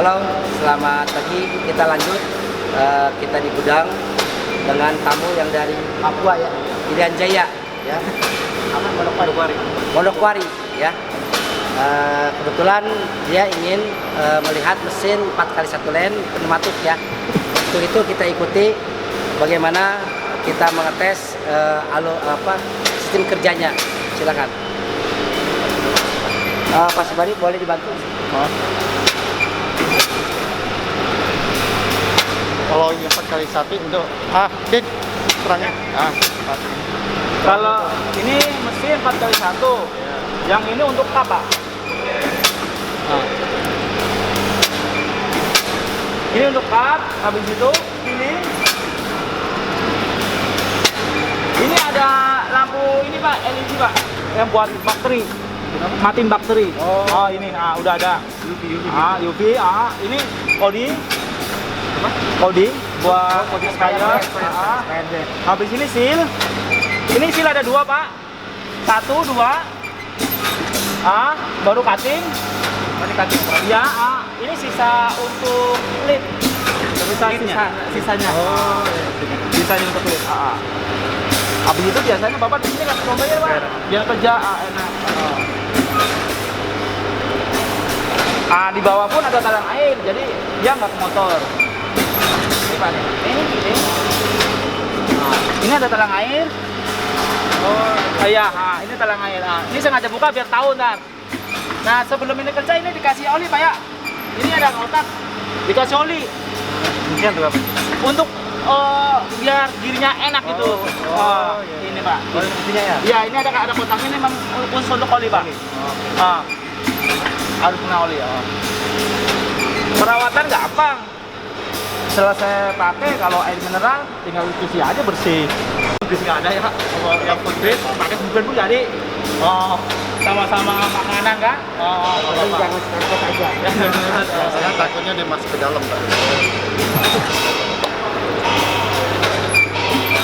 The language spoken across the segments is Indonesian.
Halo, selamat pagi. Kita lanjut. Kita di gudang dengan tamu yang dari Papua ya, Irian Jaya ya. Manokwari ya. Kebetulan dia ingin melihat mesin 4x1 len pneumatik ya. Untuk itu kita ikuti bagaimana kita mengetes sistem kerjanya. Silakan. Pak Subari boleh dibantu? Kalau ini 4x1 untuk Dit terangnya. Kalau ini mesin 4x1, yang ini untuk apa? Ini untuk kap, habis itu ini ada lampu ini Pak, LED Pak, yang buat bakteri, matiin bakteri. Oh ini, udah ada. UV, ini Kodi buat sprayer. Habis ini seal. Ini seal ada 2 Pak. 1, 2. Baru cutting. Ya, ini sisa untuk lid. Sisanya. Sisanya untuk lid. Habis itu biasanya Bapak di sini kasih conveyor Pak. Biar kerja enak. Di bawah pun ada talang air, jadi dia nggak ke motor. Ini Pak nih. Ini ada talang air. Iya, ini talang air. Ini sengaja buka biar tahu ntar. Nah, sebelum ini kerja ini dikasih oli Pak ya. Ini ada kotak, dikasih oli. Untuk biar dirinya enak gitu. Ini Pak. Iya, ini ada kotaknya ini memang khusus untuk oli Pak. Harus kena oli ya. Perawatan gampang. Selesai pakai, kalau air mineral tinggal cuci aja bersih. Habis nggak ada ya, kalau yang putih pakai bukan pun jadi. Sama-sama makanan kan? Jangan sekot aja. Saya takutnya dia masuk ke dalam Pak.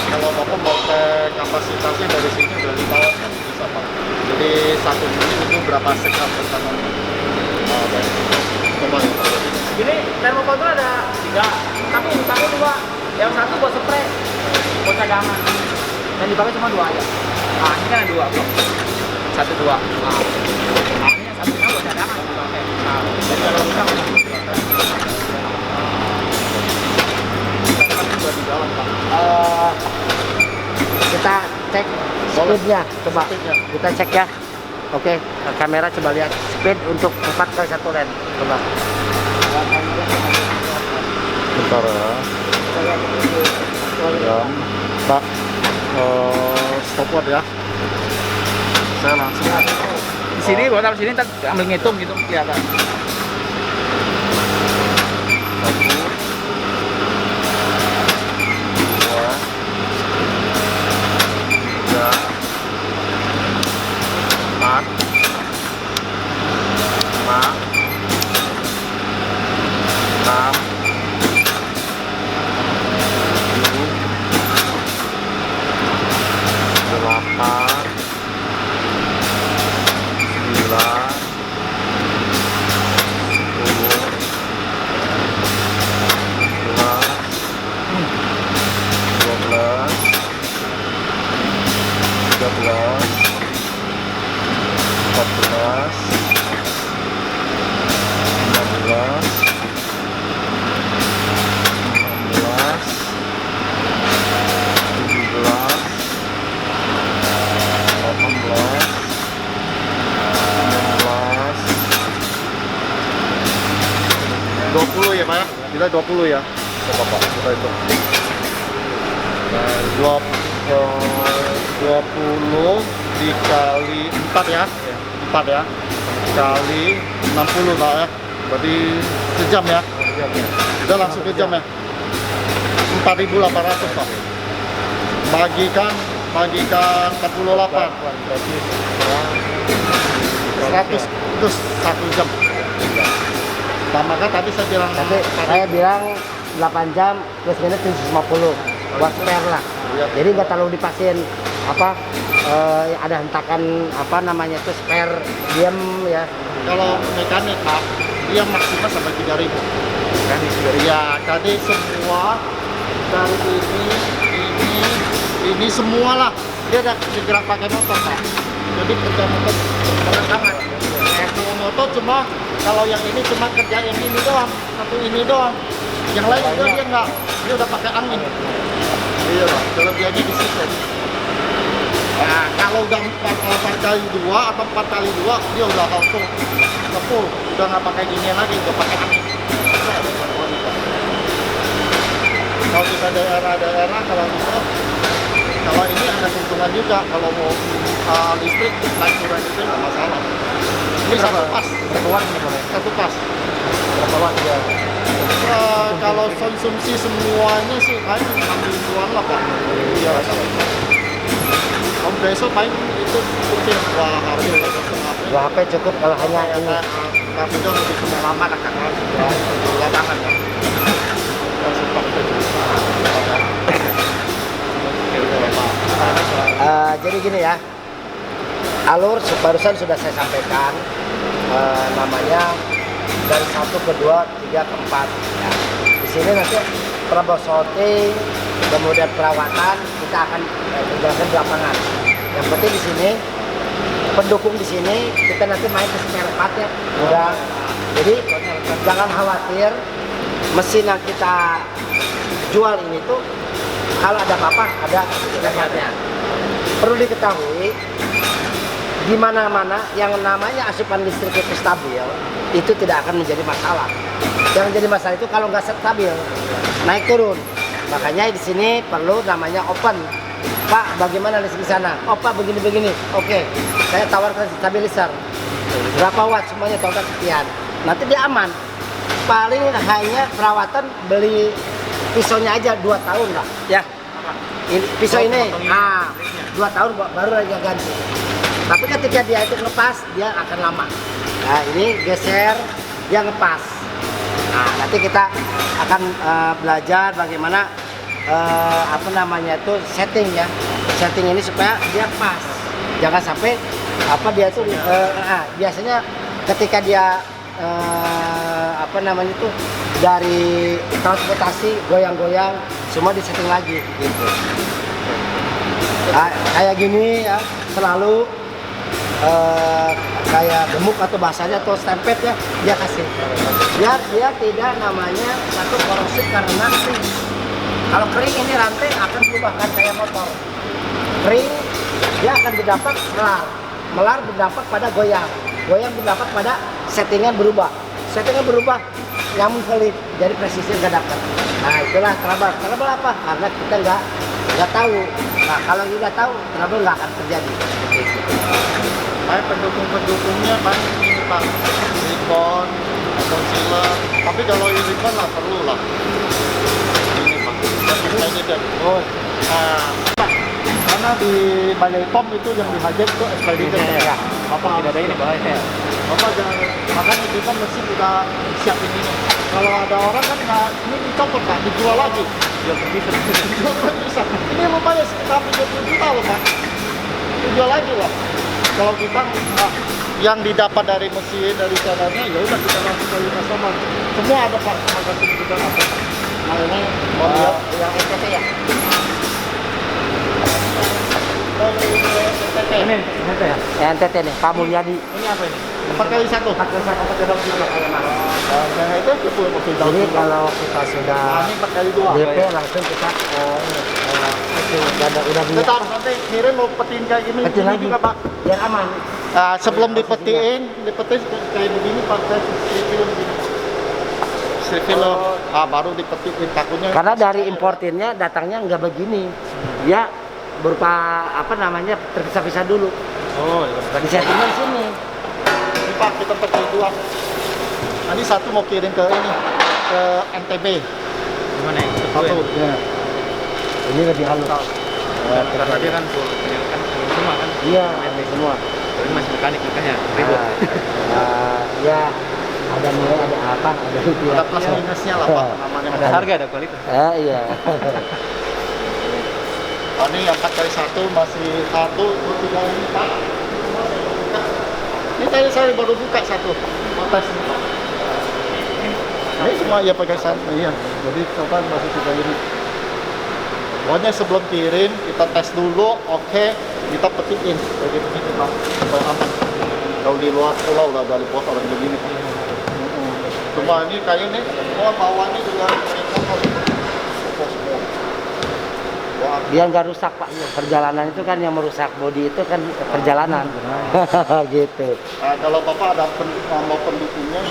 Kalau Bapak mau ke kapasitasnya dari sini dari bawah kan bisa Pak. Jadi 1 menit itu berapa sekat pertama? Ini termokontrol ada 3, tapi yang dipakai 2. Yang 1 buat spray, buat cadangan. Yang dipakai cuma 2 aja. Ini kan ada 2 bro. 1, 2. Ini yang satunya buat cadangan dipakai. Jadi kalau bisa kita cek speednya, coba kita cek ya. Oke, kamera coba lihat speed untuk 4x1 len, coba. Bentar ya. Pak, stopwatch ya. Saya langsung di sini, bawa taruh sini, ntar ambil ngitung gitu kelihatan. 1, 2, 3, 4, 5, 6, 8, 9, 20 ya Pak ya? Kita 20 ya? Coba Pak, kita hitung. Nah, 20 dikali 4 ya? 4 ya? Kali 60 Pak ya? Berarti sejam ya? Kita langsung ke jam ya? 4.800 Pak. Bagikan 48. Berarti 100 itu 1 jam. Nah, maka tadi saya bilang, saya bilang 8 jam plus minus 750 buat spare lah. Jadi nggak terlalu dipaksain ada hentakan apa namanya itu spare diam ya. kalau mekanik Pak dia maksimal sampai 3.000. Ya, tadi semua dari ini semua lah dia ada gerak pakai motor Pak. Jadi kerja motor berat banget. Kalau motor cuma kalau yang ini cuma kerja yang ini doang, satu ini doang. Yang lain itu dia enggak, dia udah pakai angin. Iya Pak, kelebihannya di situ. Nah, kalau udah 4 kali 2 atau 4 kali 2 dia udah auto full, udah nggak pakai ginian lagi, udah pakai angin. Kalau kita daerah-daerah kalau gitu, kalau ini ada keuntungan juga kalau mau listrik naik turun itu nggak masalah. Ini satu pas, satu pas. Berapa watt dia? Kalau konsumsi semuanya sih paling 60-an lah Pak. Iya. Om besok paling itu mungkin 2 HP atau setengah HP. 2 HP cukup kalau hanya ini. Tapi itu lebih semua lama kan karena lapangan ya. Jadi gini ya, alur barusan sudah saya sampaikan, namanya dari 1 ke 2, 3 ke 4 ya. Di sini nanti troubleshooting, kemudian perawatan kita akan menjelaskan di lapangan. Yang penting di sini pendukung di sini kita nanti main ke spare part ya, udah. Jadi jangan khawatir, mesin yang kita jual ini tuh kalau ada apa-apa ada spare partnya. Perlu diketahui di mana-mana yang namanya asupan listrik itu stabil, itu tidak akan menjadi masalah. Yang menjadi masalah itu kalau nggak stabil, naik turun. Makanya di sini perlu namanya open. Pak, bagaimana listrik di sana? Oh Pak, begini-begini. Oke, saya tawarkan stabilizer. Berapa watt semuanya total sekian. Nanti dia aman. Paling hanya perawatan beli pisaunya aja 2 tahun lah. Ya. Ini, pisau ini, 2 tahun baru lagi ganti. Tapi ketika dia itu lepas, dia akan lama. Nah ini geser, dia ngepas. Nah nanti kita akan belajar bagaimana apa namanya itu setting ya. Setting ini supaya dia pas. Jangan sampai apa dia tuh biasanya ketika dia apa namanya itu dari transportasi goyang-goyang semua disetting lagi gitu. Nah, kayak gini ya selalu kayak gemuk atau bahasanya atau stempet ya dia kasih biar dia tidak namanya satu korosif karena kering. Kalau kering ini rantai akan berubah kan kayak motor. Kering dia akan berdampak melar berdampak pada goyang berdampak pada settingan berubah nyambung valid jadi presisi nggak dapat. Nah itulah trouble apa karena kita nggak tahu. Nah kalau nggak tahu trouble nggak akan terjadi. Baik pendukungnya banyak ini Pak, silikon, concealer. Tapi kalau silikon lah perlu lah. Ini Pak, ini kan. Oh, Pak, karena di balai pom itu yang dihajar itu ekspediter ya. Bapak tidak ada ini bahaya. Bapak jangan, makanya kita mesti udah siapin ini. Kalau ada orang kan nggak, ini dicopot Pak, dijual lagi. Jual bisa. Ini lumayan sekitar 30 juta loh Pak. Dijual lagi loh. Kalau kita yang didapat dari mesin dari sananya ya udah kita langsung kali sama. Semua ada Pak, sama kasih kita apa. Nah ini yang NTT ya. Ini NTT ya? NTT nih, Pak Mulyadi. Ini apa ini? 4 kali 1. 4 kali 1 yang itu Jadi kalau kita sudah ini 4 kali 2. DP langsung kita udah Tetap nanti kirim mau petiin kayak gini, petin ini lagi juga Pak. biar aman. Sebelum dipetiin kayak begini Pak, saya film begini. Film, baru dipetiin takutnya. Karena dari importirnya datangnya nggak begini, dia berupa apa namanya terpisah-pisah dulu. Oh, Di settingan sini. Ini Pak, kita pakai 2. Ini satu mau kirim ke ini, ke NTB. Gimana ya? Satu. Ya. Ini lebih halus. Karena dia kan full semua kan. Iya, semua. Ini masih mekanik makanya ribut. Ya, ada nilai, ada apa, ada rupiah. Ada plus minusnya lah Pak, namanya. Ada harga, ada kualitas. Iya. Ini yang 4 kali 1 masih 1, 3 ini Pak. Ini tadi saya baru buka 1. Mau tes nih Pak. cuma ya pakai santai iya. Jadi coba masih kita ini. Pokoknya sebelum kirim kita tes dulu, oke, kita petikin kayak gitu Pak, supaya aman. Kalau di luar pulau lah dari pos orang begini Pak. Cuma ini kayak ini, bawahnya juga Dia nggak rusak Pak. Perjalanan itu kan yang merusak bodi itu kan perjalanan. Gitu. Nah, kalau Bapak ada mau pendukungnya,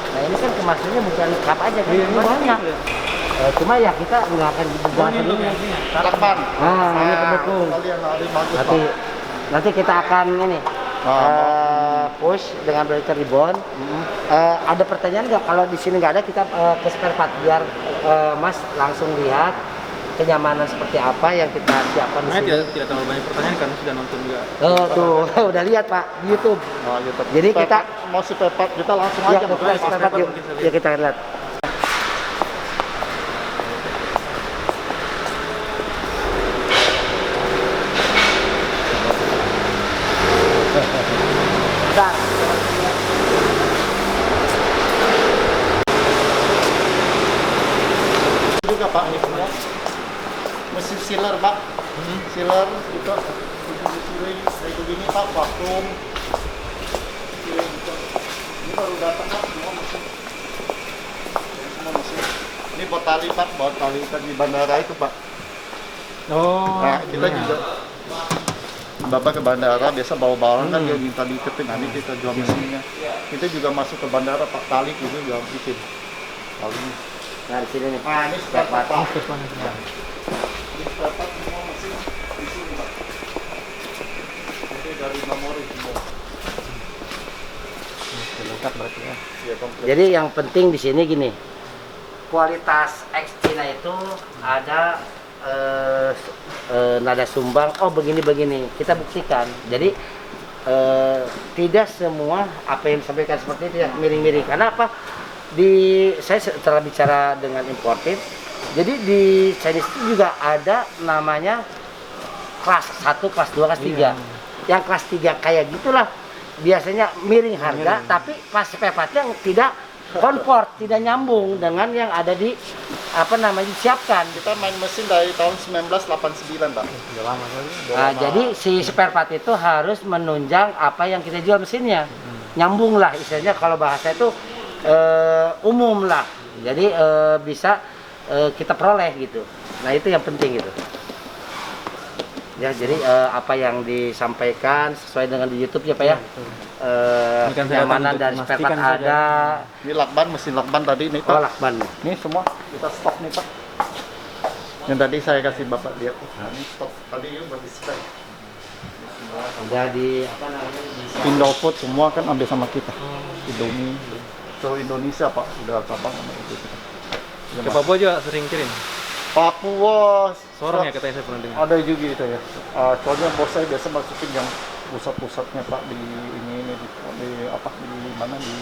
Nah ini kan kemasannya bukan cup aja kan, ini banyak. Cuma ya kita nggak akan dibuka seluruhnya. lakban. Ini pendukung. Kalian hari bagus Nanti Pak. nanti kita akan ini push dengan breaker ribbon. Ada pertanyaan nggak kalau di sini nggak ada kita ke spare part biar Mas langsung lihat kenyamanan seperti apa yang kita siapkan di sini. Tidak terlalu banyak pertanyaan karena sudah nonton juga. Tuh udah lihat Pak di YouTube. Gitu. Jadi Spare kita- part, mau spare part kita langsung Ya, aja kita Bapak. spare part yuk. Ya kita lihat. Bentar. Juga Pak ini semua mesin sealer Pak, sealer juga kayak begini Pak, vakum. Ini baru datang Pak, semua mesin. Semua mesin. Ini buat tali Pak, buat tali ikan di bandara itu Pak. Oh. Nah kita juga Bapak ke bandara biasa bawa barang kan dia minta diiketin, nanti kita jual mesinnya. Kita juga masuk ke bandara Pak, tali itu juga bikin tali. Nah di sini nih. Nah ini spare part Pak. Terus mana? Ini spare part semua mesin di sini Pak. Ini dari memori semua. Lengkap berarti ya. Iya komplit. Jadi yang penting di sini gini, kualitas X Cina itu ada nada sumbang. Oh begini kita buktikan. Jadi tidak semua apa yang disampaikan seperti itu ya miring-miring. Karena apa? Saya setelah bicara dengan imported, jadi di Chinese itu juga ada namanya kelas 1, kelas 2, kelas 3. Yang kelas 3 kayak gitulah biasanya miring harga, tapi pas spare part-nya tidak comfort, tidak nyambung dengan yang ada di apa namanya disiapkan. Kita main mesin dari tahun 1989 Pak. Nah, jadi si spare part itu harus menunjang apa yang kita jual mesinnya, nyambung lah istilahnya kalau bahasa itu umum lah. Jadi bisa kita peroleh gitu. Nah itu yang penting gitu. Ya jadi apa yang disampaikan sesuai dengan di YouTube ya Pak ya. Ini kan saya Kenyamanan untuk dari spare part memastikan saja. ada. Ini lakban, mesin lakban tadi nih Pak. Oh lakban. Ini semua kita stok nih Pak. Yang tadi saya kasih Bapak lihat. Nah, ini stok tadi ya buat display. Udah di apa namanya di Indofood semua kan ambil sama kita. Indomie. So Indonesia Pak, udah apa sama itu kita. Ke Papua juga sering kirim. Papua Sorong ya katanya saya pernah dengar. ada juga itu ya. Soalnya bos saya biasa masukin yang pusat-pusatnya Pak di ini di apa di mana di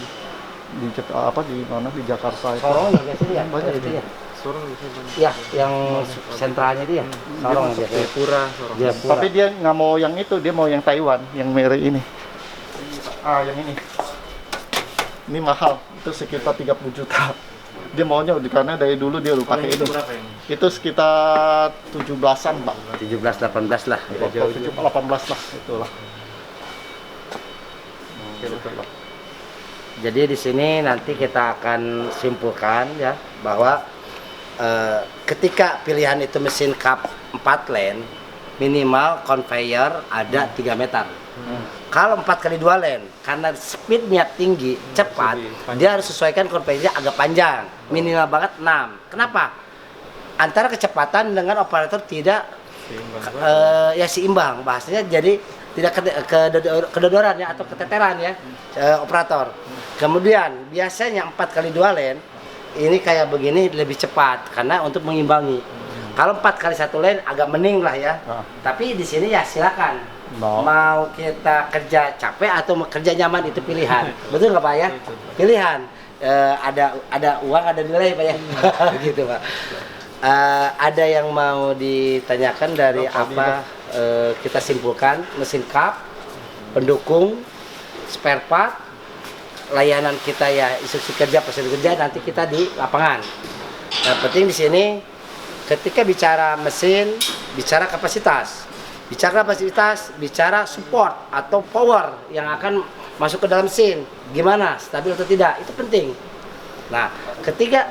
apa di mana di Jakarta itu. Sorong ya biasanya ya. Banyak itu ya. Sorong bisa banyak. Ya, yang sentralnya itu ya. Sorong masuk biasanya. Jayapura, Sorong. Jayapura. Tapi dia nggak mau yang itu, dia mau yang Taiwan, yang merek ini. Yang ini. Ini mahal, itu sekitar 30 juta. Dia maunya karena dari dulu dia udah pakai ini. Berapa yang? Itu sekitar 17-an, Pak. 17-18 lah. Atau 18 lah, itulah. Gitu, Pak. Jadi di sini nanti kita akan simpulkan ya bahwa ketika pilihan itu mesin cup 4 lane minimal conveyor ada 3 meter. Kalau 4x2 lane karena speednya tinggi, cepat, dia harus sesuaikan conveyornya agak panjang, minimal banget 6. Kenapa? Antara kecepatan dengan operator tidak seimbang bahasanya, jadi tidak kedodoran ya atau keteteran ya operator. Kemudian biasanya 4x2 lane ini kayak begini lebih cepat karena untuk mengimbangi. Kalau 4x1 lane agak mending lah ya. Tapi di sini ya silakan. Mau kita kerja capek atau mau kerja nyaman itu pilihan. Betul nggak Pak ya? Pilihan. Ada uang, ada nilai Pak ya. Gitu Pak. Ada yang mau ditanyakan dari apa kita simpulkan mesin cup, pendukung, spare part, layanan kita ya instruksi kerja, prosedur kerja nanti kita di lapangan. Yang penting di sini ketika bicara mesin, bicara kapasitas. Bicara kapasitas, bicara support atau power yang akan masuk ke dalam mesin. Gimana, stabil atau tidak, itu penting. Nah, ketika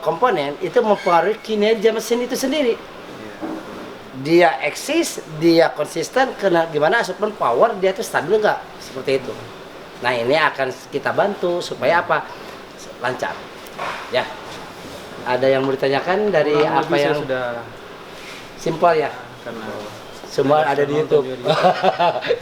komponen itu mempengaruhi kinerja mesin itu sendiri. Dia eksis, dia konsisten, karena gimana asupan power dia itu stabil nggak, seperti itu. Nah, ini akan kita bantu supaya apa? Lancar. Ya. Ada yang mau ditanyakan dari Kurang apa lebih yang saya sudah simpel ya? karena Semua ada di YouTube.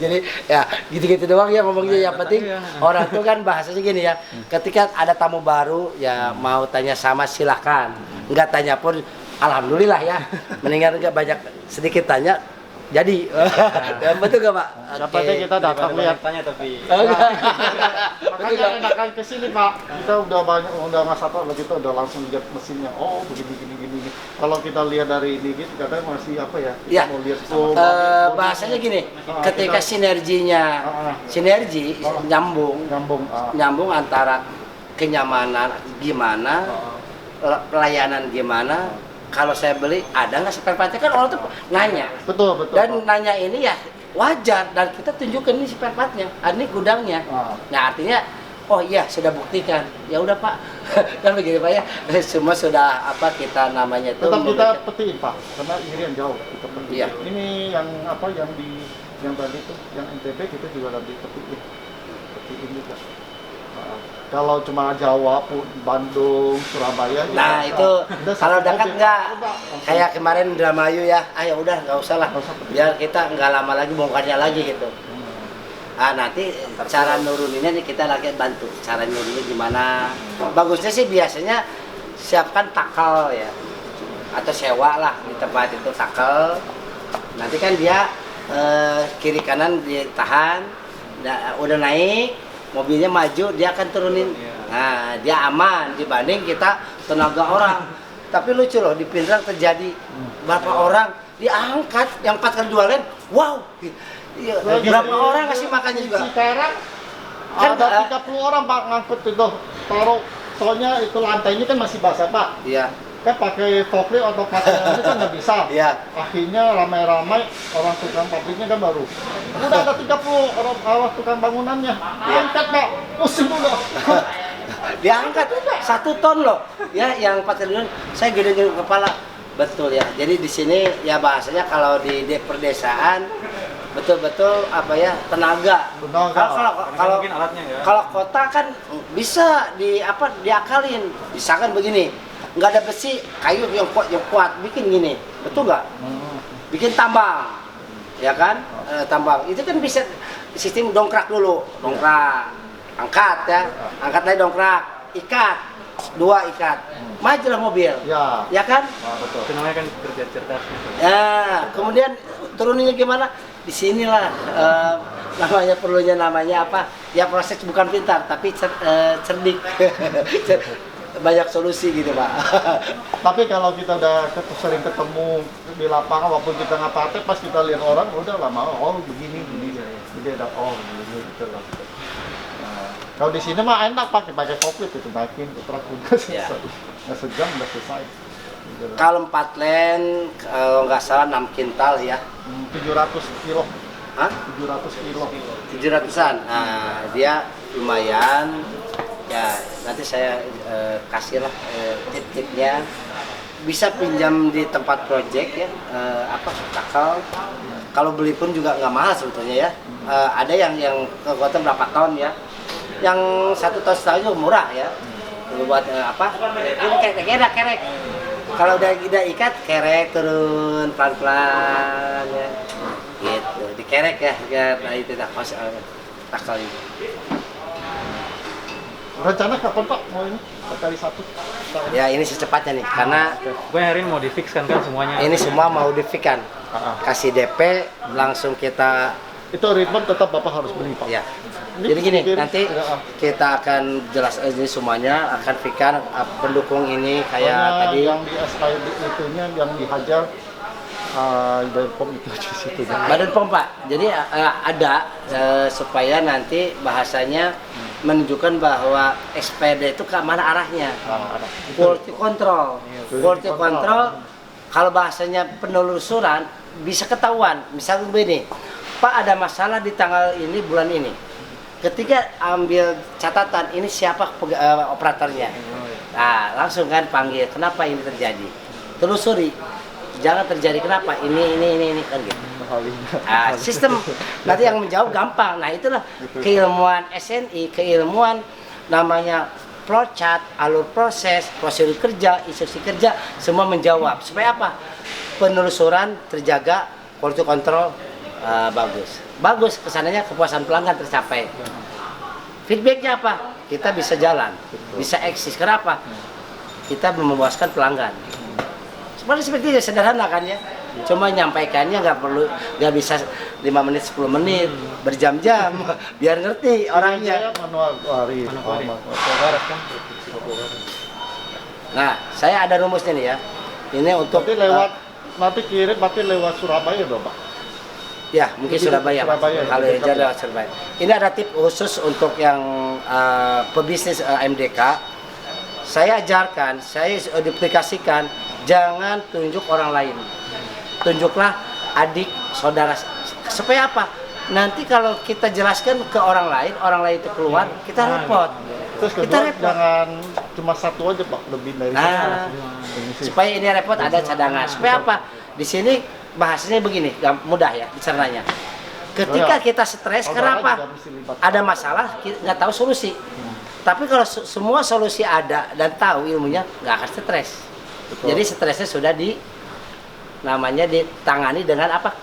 Jadi ya gitu-gitu doang ya ngomongnya. Yang penting orang tuh kan bahasanya gini ya. Ketika ada tamu baru ya mau tanya sama silahkan. Enggak tanya pun alhamdulillah ya. Mendingan enggak banyak sedikit tanya. Jadi ya, betul gak Pak? Siapa tahu kita datang lihat. tanya tapi Makanya enakan ke sini Pak. Kita udah banyak, udah nggak satu, kita udah langsung lihat mesinnya. Oh begini gini. Kalau kita lihat dari ini gitu, kadang masih apa ya? Kita Ya. mau lihat Bahasanya gini, ketika sinerginya sinergi nyambung antara kenyamanan gimana, pelayanan gimana. Kalau saya beli ada nggak spare partnya, kan orang tuh nanya. Betul. Dan Pak. nanya ini ya wajar, dan kita tunjukkan ini spare partnya, ini gudangnya. Nah artinya, oh iya sudah buktikan, ya udah Pak, kan begini Pak ya, semua sudah apa kita namanya itu. Tetap kita petiin Pak, karena ini yang jauh. Kita petiin. Iya. Ini yang apa yang tadi itu, yang NTB kita juga lagi petiin juga. Kalau cuma Jawa, Bandung, Surabaya. Nah ya, itu udah kalau satu dekat aja. nggak, Udah, kayak kemarin Indramayu ya, ya udah nggak usah lah, Nggak usah petiin. biar kita nggak lama lagi bongkarnya lagi gitu. Nanti cara nuruninnya nih kita lagi bantu. Cara nuruninnya gimana? Bagusnya sih biasanya siapkan takel ya, atau sewa lah di tempat itu takel. Nanti kan dia kiri kanan ditahan, udah naik, mobilnya maju, dia akan turunin. Nah, dia aman dibanding kita tenaga orang. Tapi lucu loh, di Pindrang terjadi berapa orang diangkat yang 4x2 lane, wow. Iya, berapa orang kasih makannya juga? Sekarang Kan, ada 30 orang Pak ngangkut itu taruh, soalnya itu lantainya kan masih basah Pak. Iya. Kan pakai forklift atau pakai ini kan nggak bisa. Iya. Akhirnya ramai-ramai orang tukang pabriknya kan baru. Udah ada 30 orang tukang bangunannya. Angkat Pak, pusing udah. Diangkat 1 ton loh. Ya, yang 4x2 saya gede-gede kepala. Betul ya. Jadi di sini ya bahasanya kalau di perdesaan betul-betul apa ya, tenaga. Kalau mungkin alatnya ya. Kalau kota kan bisa diakalin. Misalkan begini, nggak ada besi, kayu yang kuat bikin gini, betul nggak? Bikin tambang, ya kan? Tambang itu kan bisa sistem dongkrak dulu, angkat ya, angkat lagi dongkrak, ikat, 2 ikat, majulah mobil, ya kan? Betul. Itu namanya kan kerja cerdas. Ya, kemudian turuninnya gimana? Di sinilah namanya apa? Ya proses bukan pintar, tapi cerdik. Banyak solusi gitu Pak. Tapi kalau kita udah sering ketemu di lapangan, walaupun kita nggak praktek, pas kita lihat orang udah lama, oh begini, jadi ada begini gitu lah. Nah, kalau di sini mah enak pakai forklift itu naikin truk udah selesai, nggak sejam udah selesai. Gitu. Kalau 4 lane, kalau nggak salah 6 kintal ya. 700 kilo. Hah? 700 kilo. 700-an. Nah, dia lumayan. Ya, nanti saya kasih lah tip-tipnya. Bisa pinjam di tempat project ya, takel. Kalau beli pun juga nggak mahal sebetulnya ya. Ada yang kekuatan berapa ton ya. Yang 1 ton setengah juga murah ya. Buat ini kerek. Kalau udah ikat, kerek turun pelan-pelan ya. Gitu, dikerek ya, biar itu takel ini. Rencana kapan Pak mau ini? Kali 1? Ya ini secepatnya nih, karena Gue hari ini mau di fix kan semuanya. ini semua mau di-fix-kan. Kasih DP, langsung kita. Itu ritmen tetap Bapak harus beli Pak. Ya. Jadi gini, nanti kita akan jelas ini semuanya, akan fix-kan pendukung ini kayak soalnya tadi. yang di SKD itunya yang dihajar Dari pom itu aja situ. Badan POM Pak. Jadi ada supaya nanti bahasanya menunjukkan bahwa SPD itu ke mana arahnya. Quality control. Quality control kalau bahasanya penelusuran bisa ketahuan. Misalnya begini, Pak ada masalah di tanggal ini bulan ini. Ketika ambil catatan ini siapa operatornya. Nah, langsung kan panggil, kenapa ini terjadi? Telusuri. Jangan terjadi kenapa ini kan gitu. Sistem nanti yang menjawab gampang. Nah, itulah keilmuan SNI, keilmuan namanya flowchart, alur proses, prosedur kerja, instruksi kerja, semua menjawab. Supaya apa? Penelusuran terjaga, quality control bagus. Bagus, kesananya kepuasan pelanggan tercapai. Feedbacknya apa? Kita bisa jalan, bisa eksis. Kenapa? Kita memuaskan pelanggan. Seperti itu sederhana kan ya. Cuma nyampaikannya nggak bisa 5 menit 10 menit, berjam-jam biar ngerti orangnya. Manual waris. Nah, saya ada rumusnya nih ya. Ini untuk Nanti lewat nanti kirim berarti lewat Surabaya dong, Pak. ya mungkin Surabaya, Pak. Surabaya, Kalau ya. jadi lewat Surabaya. Ini ada tip khusus untuk yang pebisnis MDK. Saya ajarkan, saya duplikasikan, jangan tunjuk orang lain. Tunjuklah adik, saudara. Supaya apa? Nanti kalau kita jelaskan ke orang lain itu keluar, kita repot. Terus Kita kedua, repot. jangan cuma satu aja, Pak, lebih dari Nah, supaya ini repot ada cadangan. Supaya apa? Di sini bahasanya begini, mudah ya dicernanya. Ketika kita stres, kenapa? Ada masalah, nggak tahu solusi. Tapi kalau semua solusi ada dan tahu ilmunya, nggak akan stres. Betul. Jadi stresnya sudah namanya ditangani dengan apa?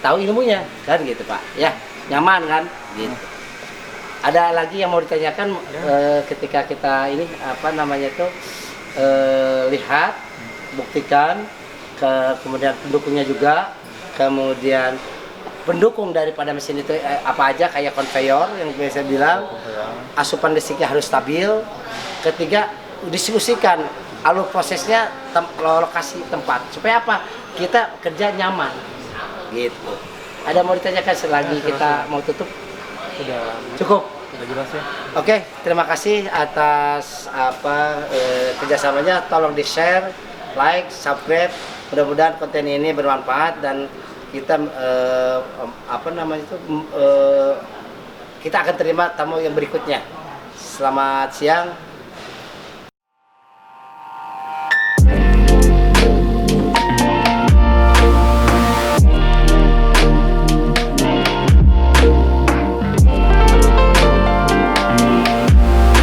Tahu ilmunya, kan gitu Pak. Ya, nyaman kan? Gitu. Ada lagi yang mau ditanyakan ketika kita ini apa namanya itu lihat, buktikan, kemudian pendukungnya juga, kemudian pendukung daripada mesin itu apa aja kayak konveyor yang biasa bilang, asupan listriknya harus stabil. Ketiga, diskusikan alur prosesnya, lokasi tempat supaya apa? Kita kerja nyaman, gitu. Ada mau ditanyakan selagi kita mau tutup? Sudah Cukup. sudah jelas ya. Oke, terima kasih atas kerjasamanya. Tolong di share, like, subscribe. Mudah-mudahan konten ini bermanfaat dan kita kita akan terima tamu yang berikutnya. Selamat siang.